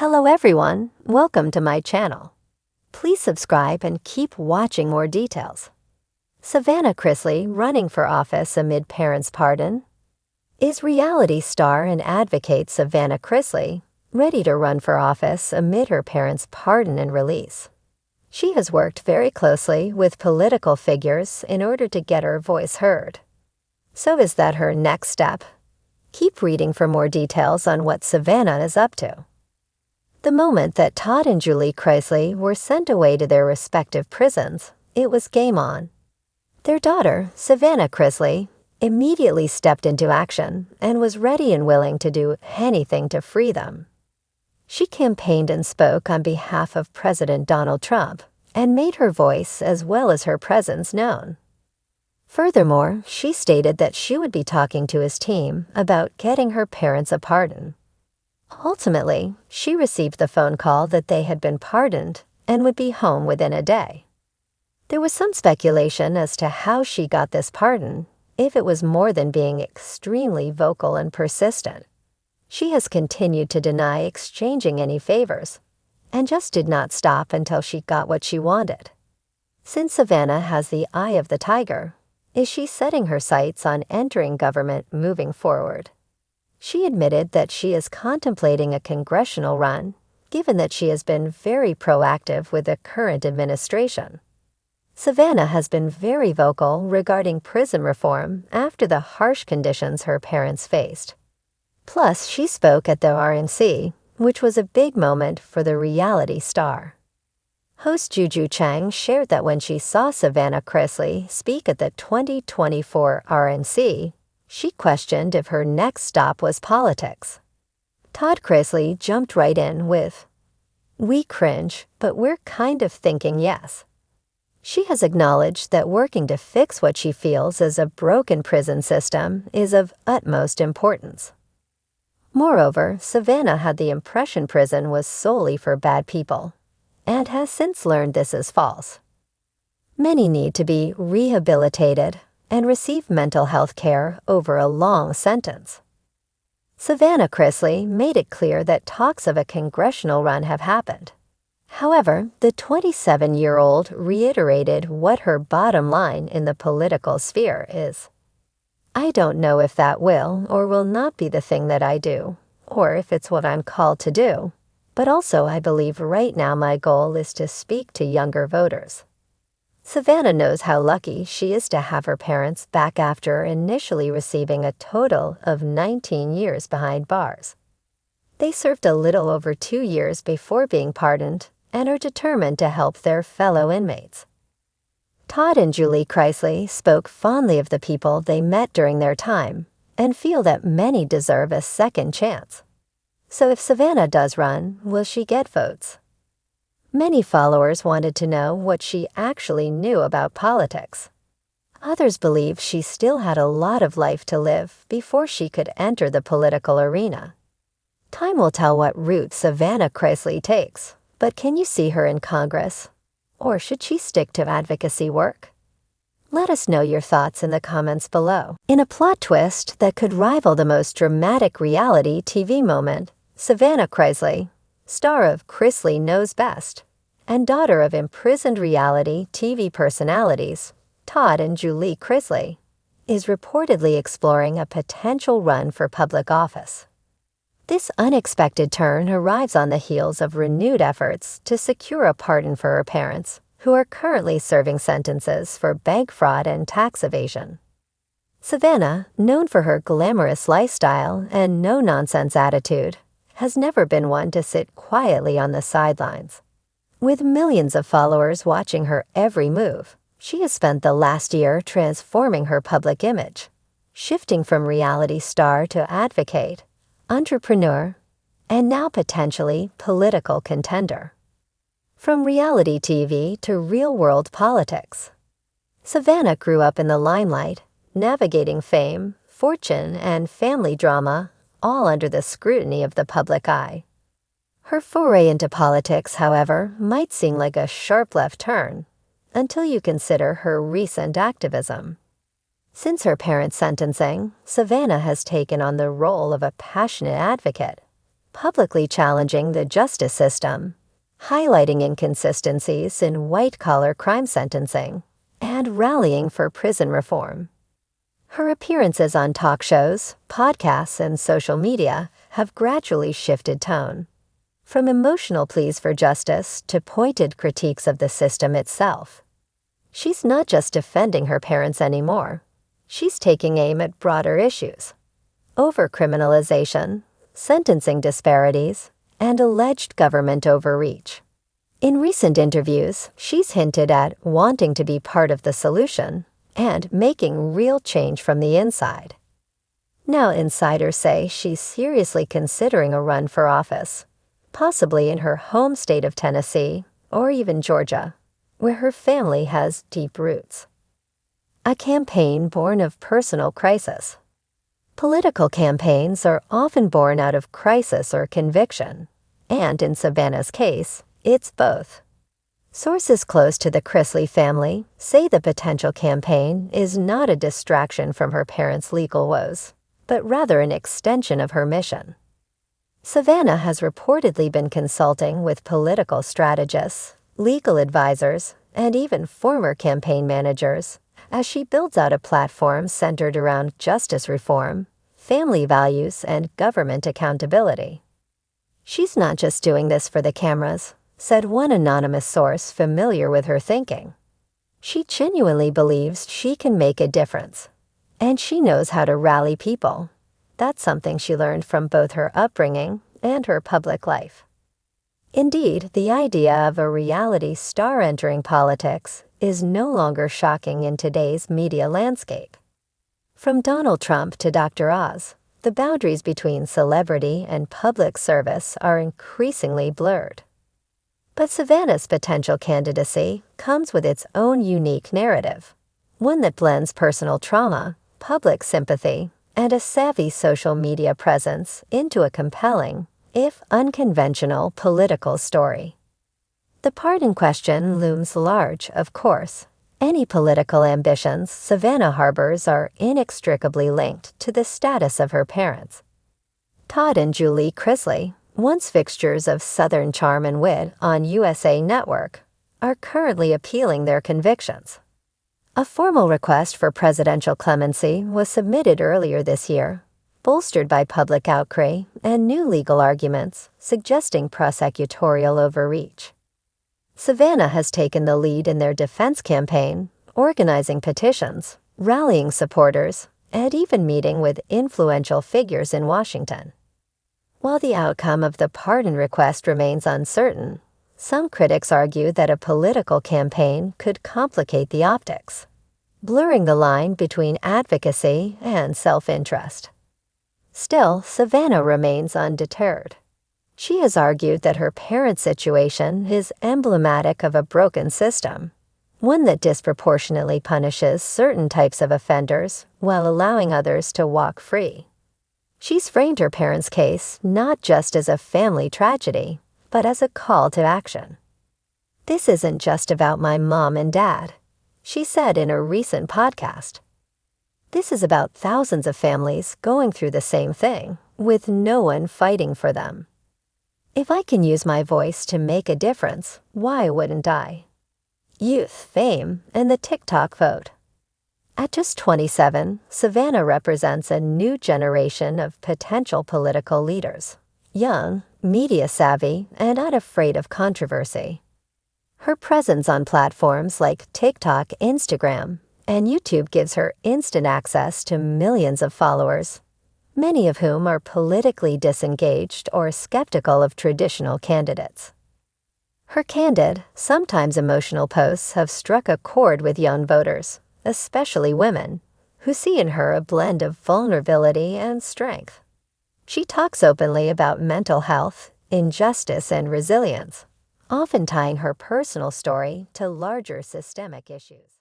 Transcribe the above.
Hello everyone, welcome to my channel. Please subscribe and keep watching more details. Savannah Chrisley running for office amid parents' pardon? Is reality star and advocate Savannah Chrisley ready to run for office amid her parents' pardon and release? She has worked very closely with political figures in order to get her voice heard. So is that her next step? Keep reading for more details on what Savannah is up to. The moment that Todd and Julie Chrisley were sent away to their respective prisons, it was game on. Their daughter, Savannah Chrisley, immediately stepped into action and was ready and willing to do anything to free them. She campaigned and spoke on behalf of President Donald Trump and made her voice as well as her presence known. Furthermore, she stated that she would be talking to his team about getting her parents a pardon. Ultimately, she received the phone call that they had been pardoned and would be home within a day. There was some speculation as to how she got this pardon, if it was more than being extremely vocal and persistent. She has continued to deny exchanging any favors, and just did not stop until she got what she wanted. Since Savannah has the eye of the tiger, is she setting her sights on entering government moving forward? She admitted that she is contemplating a congressional run, given that she has been very proactive with the current administration. Savannah has been very vocal regarding prison reform after the harsh conditions her parents faced. Plus, she spoke at the RNC, which was a big moment for the reality star. Host Juju Chang shared that when she saw Savannah Chrisley speak at the 2024 RNC, she questioned if her next stop was politics. Todd Chrisley jumped right in with, "We cringe, but we're kind of thinking yes." She has acknowledged that working to fix what she feels is a broken prison system is of utmost importance. Moreover, Savannah had the impression prison was solely for bad people, and has since learned this is false. Many need to be rehabilitated and receive mental health care over a long sentence. Savannah Chrisley made it clear that talks of a congressional run have happened. However, the 27-year-old reiterated what her bottom line in the political sphere is. "I don't know if that will or will not be the thing that I do, or if it's what I'm called to do, but also I believe right now my goal is to speak to younger voters." Savannah knows how lucky she is to have her parents back after initially receiving a total of 19 years behind bars. They served a little over 2 years before being pardoned and are determined to help their fellow inmates. Todd and Julie Chrisley spoke fondly of the people they met during their time and feel that many deserve a second chance. So if Savannah does run, will she get votes? Many followers wanted to know what she actually knew about politics. Others believe she still had a lot of life to live before she could enter the political arena. Time will tell what route Savannah Chrisley takes, but can you see her in Congress? Or should she stick to advocacy work? Let us know your thoughts in the comments below. In a plot twist that could rival the most dramatic reality TV moment, Savannah Chrisley, star of Chrisley Knows Best, and daughter of imprisoned reality TV personalities, Todd and Julie Chrisley, is reportedly exploring a potential run for public office. This unexpected turn arrives on the heels of renewed efforts to secure a pardon for her parents, who are currently serving sentences for bank fraud and tax evasion. Savannah, known for her glamorous lifestyle and no-nonsense attitude, has never been one to sit quietly on the sidelines. With millions of followers watching her every move, she has spent the last year transforming her public image, shifting from reality star to advocate, entrepreneur, and now potentially political contender. From reality TV to real-world politics, Savannah grew up in the limelight, navigating fame, fortune, and family drama, all under the scrutiny of the public eye. Her foray into politics, however, might seem like a sharp left turn, until you consider her recent activism. Since her parents' sentencing, Savannah has taken on the role of a passionate advocate, publicly challenging the justice system, highlighting inconsistencies in white-collar crime sentencing, and rallying for prison reform. Her appearances on talk shows, podcasts, and social media have gradually shifted tone, from emotional pleas for justice to pointed critiques of the system itself. She's not just defending her parents anymore. She's taking aim at broader issues: overcriminalization, sentencing disparities, and alleged government overreach. In recent interviews, she's hinted at wanting to be part of the solution and making real change from the inside. Now insiders say she's seriously considering a run for office, possibly in her home state of Tennessee or even Georgia, where her family has deep roots. A campaign born of personal crisis. Political campaigns are often born out of crisis or conviction, and in Savannah's case, it's both. Sources close to the Chrisley family say the potential campaign is not a distraction from her parents' legal woes, but rather an extension of her mission. Savannah has reportedly been consulting with political strategists, legal advisors, and even former campaign managers as she builds out a platform centered around justice reform, family values, and government accountability. She's not just doing this for the cameras, said one anonymous source familiar with her thinking. She genuinely believes she can make a difference, and she knows how to rally people. That's something she learned from both her upbringing and her public life. Indeed, the idea of a reality star entering politics is no longer shocking in today's media landscape. From Donald Trump to Dr. Oz, the boundaries between celebrity and public service are increasingly blurred. But Savannah's potential candidacy comes with its own unique narrative, one that blends personal trauma, public sympathy, and a savvy social media presence into a compelling, if unconventional, political story. The pardon question looms large, of course. Any political ambitions Savannah harbors are inextricably linked to the status of her parents. Todd and Julie Chrisley, once fixtures of Southern charm and wit on USA Network, are currently appealing their convictions. A formal request for presidential clemency was submitted earlier this year, bolstered by public outcry and new legal arguments suggesting prosecutorial overreach. Savannah has taken the lead in their defense campaign, organizing petitions, rallying supporters, and even meeting with influential figures in Washington. While the outcome of the pardon request remains uncertain, some critics argue that a political campaign could complicate the optics, blurring the line between advocacy and self-interest. Still, Savannah remains undeterred. She has argued that her parents' situation is emblematic of a broken system, one that disproportionately punishes certain types of offenders while allowing others to walk free. She's framed her parents' case not just as a family tragedy, but as a call to action. "This isn't just about my mom and dad," she said in a recent podcast. "This is about thousands of families going through the same thing, with no one fighting for them. If I can use my voice to make a difference, why wouldn't I?" Youth, fame, and the TikTok vote. At just 27, Savannah represents a new generation of potential political leaders, young, media-savvy, and unafraid of controversy. Her presence on platforms like TikTok, Instagram, and YouTube gives her instant access to millions of followers, many of whom are politically disengaged or skeptical of traditional candidates. Her candid, sometimes emotional posts have struck a chord with young voters, especially women, who see in her a blend of vulnerability and strength. She talks openly about mental health, injustice, and resilience, often tying her personal story to larger systemic issues.